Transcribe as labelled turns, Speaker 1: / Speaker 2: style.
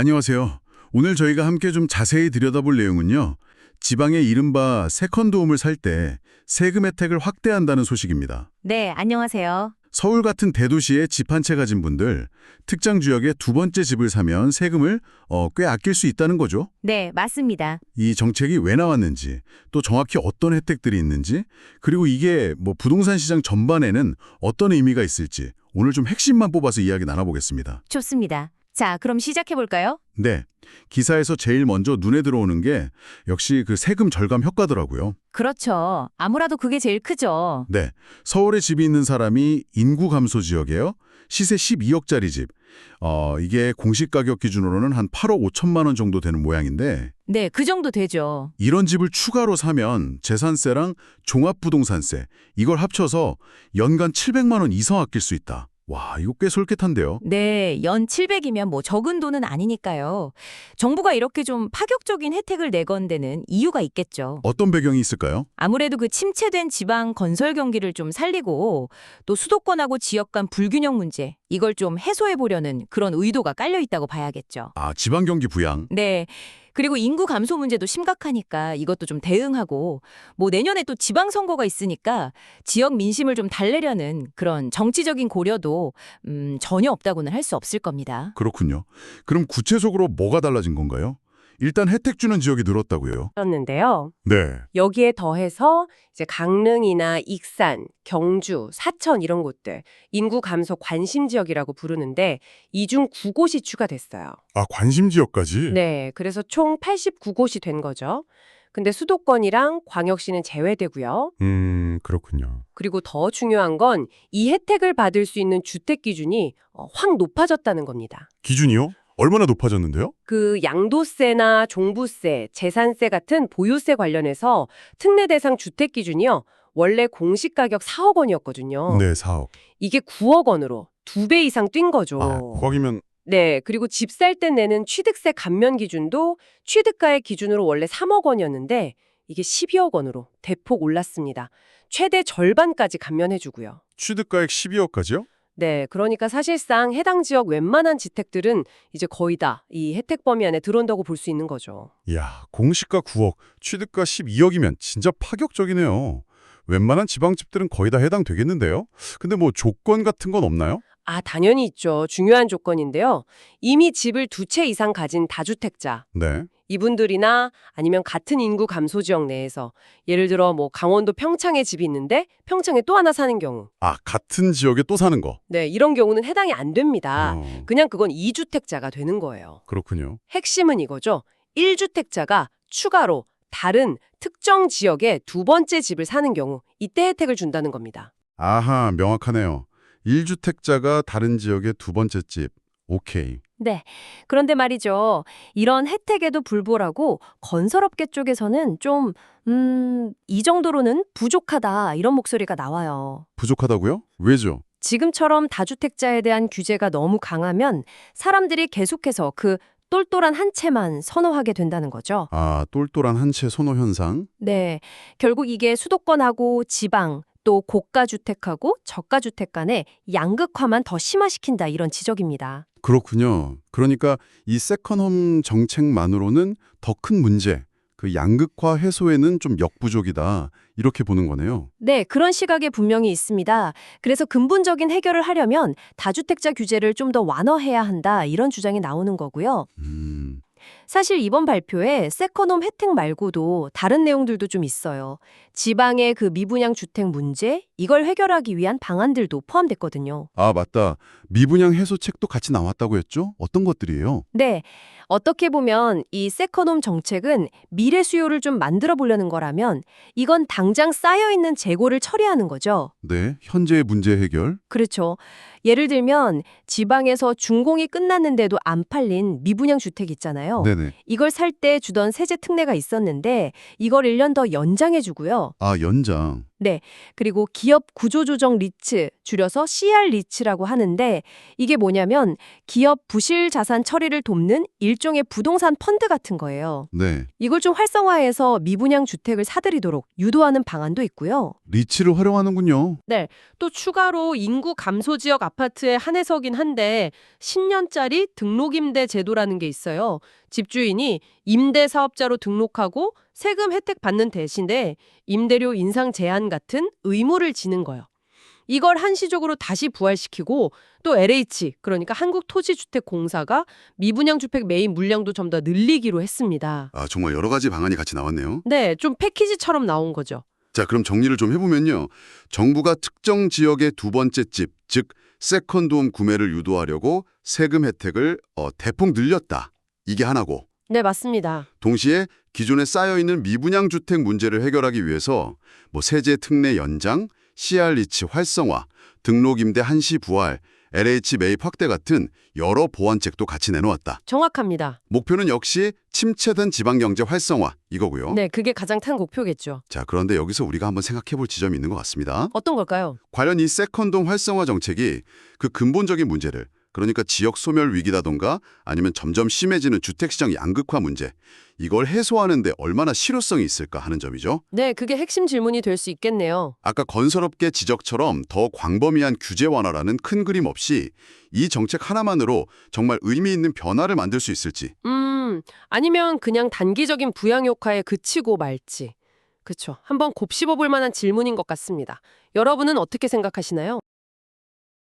Speaker 1: 안녕하세요. 오늘 저희가 함께 좀 자세히 들여다볼 내용은요. 지방의 이른바 세컨드홈을 살 때 세금 혜택을 확대한다는 소식입니다.
Speaker 2: 네, 안녕하세요.
Speaker 1: 서울 같은 대도시에 집 한 채 가진 분들, 특정 지역에 두 번째 집을 사면 세금을 꽤 아낄 수 있다는 거죠.
Speaker 2: 네, 맞습니다.
Speaker 1: 이 정책이 왜 나왔는지, 또 정확히 어떤 혜택들이 있는지, 그리고 이게 부동산 시장 전반에는 어떤 의미가 있을지 오늘 좀 핵심만 뽑아서 이야기 나눠보겠습니다.
Speaker 2: 좋습니다. 자, 그럼 시작해볼까요?
Speaker 1: 네, 기사에서 제일 먼저 눈에 들어오는 게 역시 그 세금 절감 효과더라고요.
Speaker 2: 그렇죠. 아무래도 그게 제일 크죠.
Speaker 1: 네, 서울에 집이 있는 사람이 인구 감소 지역이에요. 시세 12억짜리 집. 이게 공시 가격 기준으로는 한 8억 5천만 원 정도 되는 모양인데
Speaker 2: 네, 그 정도 되죠.
Speaker 1: 이런 집을 추가로 사면 재산세랑 종합부동산세 이걸 합쳐서 연간 700만 원 이상 아낄 수 있다. 와, 이거 꽤 솔깃한데요.
Speaker 2: 네, 연 700이면 뭐 적은 돈은 아니니까요. 정부가 이렇게 좀 파격적인 혜택을 내건 데는 이유가 있겠죠.
Speaker 1: 어떤 배경이 있을까요?
Speaker 2: 아무래도 그 침체된 지방 건설 경기를 좀 살리고 또 수도권하고 지역 간 불균형 문제, 이걸 좀 해소해 보려는 그런 의도가 깔려 있다고 봐야겠죠.
Speaker 1: 아, 지방 경기 부양.
Speaker 2: 네. 그리고 인구 감소 문제도 심각하니까 이것도 좀 대응하고 뭐 내년에 또 지방선거가 있으니까 지역 민심을 좀 달래려는 그런 정치적인 고려도 전혀 없다고는 할 수 없을 겁니다.
Speaker 1: 그렇군요. 그럼 구체적으로 뭐가 달라진 건가요? 일단 혜택 주는 지역이 늘었다고요.
Speaker 3: 었는데요.
Speaker 1: 네.
Speaker 3: 여기에 더해서 이제 강릉이나 익산, 경주, 사천 이런 곳들 인구 감소 관심 지역이라고 부르는데 이 중 9곳이 추가됐어요.
Speaker 1: 아, 관심 지역까지?
Speaker 3: 네, 그래서 총 89곳이 된 거죠. 근데 수도권이랑 광역시는 제외되고요.
Speaker 1: 그렇군요.
Speaker 3: 그리고 더 중요한 건 이 혜택을 받을 수 있는 주택 기준이 확 높아졌다는 겁니다.
Speaker 1: 기준이요? 얼마나 높아졌는데요?
Speaker 3: 그 양도세나 종부세, 재산세 같은 보유세 관련해서 특례 대상 주택 기준이요. 원래 공시 가격 4억 원이었거든요.
Speaker 1: 네, 4억.
Speaker 3: 이게 9억 원으로 2배 이상 뛴 거죠.
Speaker 1: 아, 9억이면
Speaker 3: 네, 그리고 집 살 때 내는 취득세 감면 기준도 취득가액 기준으로 원래 3억 원이었는데 이게 12억 원으로 대폭 올랐습니다. 최대 절반까지 감면해주고요.
Speaker 1: 취득가액 12억까지요?
Speaker 3: 네, 그러니까 사실상 해당 지역 웬만한 지택들은 이제 거의 다 이 혜택 범위 안에 들어온다고 볼 수 있는 거죠.
Speaker 1: 이야, 공시가 9억, 취득가 12억이면 진짜 파격적이네요. 웬만한 지방집들은 거의 다 해당되겠는데요? 근데 조건 같은 건 없나요?
Speaker 3: 아, 당연히 있죠. 중요한 조건인데요. 이미 집을 2채 이상 가진 다주택자,
Speaker 1: 네.
Speaker 3: 이분들이나 아니면 같은 인구 감소 지역 내에서 예를 들어 강원도 평창에 집이 있는데 평창에 또 하나 사는 경우.
Speaker 1: 아, 같은 지역에 또 사는 거.
Speaker 3: 네, 이런 경우는 해당이 안 됩니다.
Speaker 1: 어,
Speaker 3: 그냥 그건 2주택자가 되는 거예요.
Speaker 1: 그렇군요.
Speaker 3: 핵심은 이거죠. 1주택자가 추가로 다른 특정 지역에 두 번째 집을 사는 경우 이때 혜택을 준다는 겁니다.
Speaker 1: 아하, 명확하네요. 1주택자가 다른 지역의 두 번째 집. 오케이.
Speaker 2: 네. 그런데 말이죠. 이런 혜택에도 불구하고 건설업계 쪽에서는 좀, 이 정도로는 부족하다 이런 목소리가 나와요.
Speaker 1: 부족하다고요? 왜죠?
Speaker 2: 지금처럼 다주택자에 대한 규제가 너무 강하면 사람들이 계속해서 그 똘똘한 한 채만 선호하게 된다는 거죠.
Speaker 1: 아, 똘똘한 한 채 선호 현상?
Speaker 2: 네. 결국 이게 수도권하고 지방, 또 고가주택하고 저가주택 간의 양극화만 더 심화시킨다 이런 지적입니다.
Speaker 1: 그렇군요. 그러니까 이 세컨홈 정책만으로는 더 큰 문제, 그 양극화 해소에는 좀 역부족이다. 이렇게 보는 거네요.
Speaker 2: 네, 그런 시각이 분명히 있습니다. 그래서 근본적인 해결을 하려면 다주택자 규제를 좀 더 완화해야 한다 이런 주장이 나오는 거고요. 사실 이번 발표에 세컨홈 혜택 말고도 다른 내용들도 좀 있어요. 지방의 그 미분양 주택 문제, 이걸 해결하기 위한 방안들도 포함됐거든요.
Speaker 1: 아, 맞다. 미분양 해소책도 같이 나왔다고 했죠? 어떤 것들이에요?
Speaker 2: 네, 어떻게 보면 이 세컨홈 정책은 미래 수요를 좀 만들어 보려는 거라면 이건 당장 쌓여있는 재고를 처리하는 거죠.
Speaker 1: 네, 현재의 문제 해결.
Speaker 2: 그렇죠. 예를 들면 지방에서 준공이 끝났는데도 안 팔린 미분양 주택 있잖아요.
Speaker 1: 네네.
Speaker 2: 이걸 살 때 주던 세제 특례가 있었는데 이걸 1년 더 연장해 주고요.
Speaker 1: 아, 연장.
Speaker 2: 네, 그리고 기업 구조조정 리츠, 줄여서 CR 리츠라고 하는데 이게 뭐냐면 기업 부실 자산 처리를 돕는 일종의 부동산 펀드 같은 거예요.
Speaker 1: 네.
Speaker 2: 이걸 좀 활성화해서 미분양 주택을 사들이도록 유도하는 방안도 있고요.
Speaker 1: 리츠를 활용하는군요.
Speaker 3: 네, 또 추가로 인구 감소 지역 아파트에 한해서긴 한데 10년짜리 등록임대 제도라는 게 있어요. 집주인이 임대 사업자로 등록하고 세금 혜택 받는 대신에 임대료 인상 제한 같은 의무를 지는 거예요. 이걸 한시적으로 다시 부활시키고 또 LH, 그러니까 한국토지주택공사가 미분양 주택 매입 물량도 좀 더 늘리기로 했습니다.
Speaker 1: 아, 정말 여러 가지 방안이 같이 나왔네요.
Speaker 3: 네, 좀 패키지처럼 나온 거죠.
Speaker 1: 자, 그럼 정리를 좀 해보면요. 정부가 특정 지역의 두 번째 집, 즉 세컨드홈 구매를 유도하려고 세금 혜택을 대폭 늘렸다. 이게 하나고,
Speaker 3: 네, 맞습니다.
Speaker 1: 동시에 기존에 쌓여있는 미분양 주택 문제를 해결하기 위해서 뭐 세제 특례 연장, CR 리츠 활성화, 등록임대 한시 부활, LH 매입 확대 같은 여러 보완책도 같이 내놓았다.
Speaker 3: 정확합니다.
Speaker 1: 목표는 역시 침체된 지방경제 활성화 이거고요.
Speaker 3: 네, 그게 가장 탄 목표겠죠.
Speaker 1: 자, 그런데 여기서 우리가 한번 생각해볼 지점이 있는 것 같습니다.
Speaker 3: 어떤 걸까요?
Speaker 1: 과연 이 세컨드홈 활성화 정책이 그 근본적인 문제를, 그러니까 지역 소멸 위기라던가 아니면 점점 심해지는 주택시장 양극화 문제, 이걸 해소하는 데 얼마나 실효성이 있을까 하는 점이죠.
Speaker 3: 네, 그게 핵심 질문이 될 수 있겠네요.
Speaker 1: 아까 건설업계 지적처럼 더 광범위한 규제 완화라는 큰 그림 없이 이 정책 하나만으로 정말 의미 있는 변화를 만들 수 있을지.
Speaker 3: 아니면 그냥 단기적인 부양 효과에 그치고 말지. 그쵸. 한번 곱씹어 볼 만한 질문인 것 같습니다. 여러분은 어떻게 생각하시나요?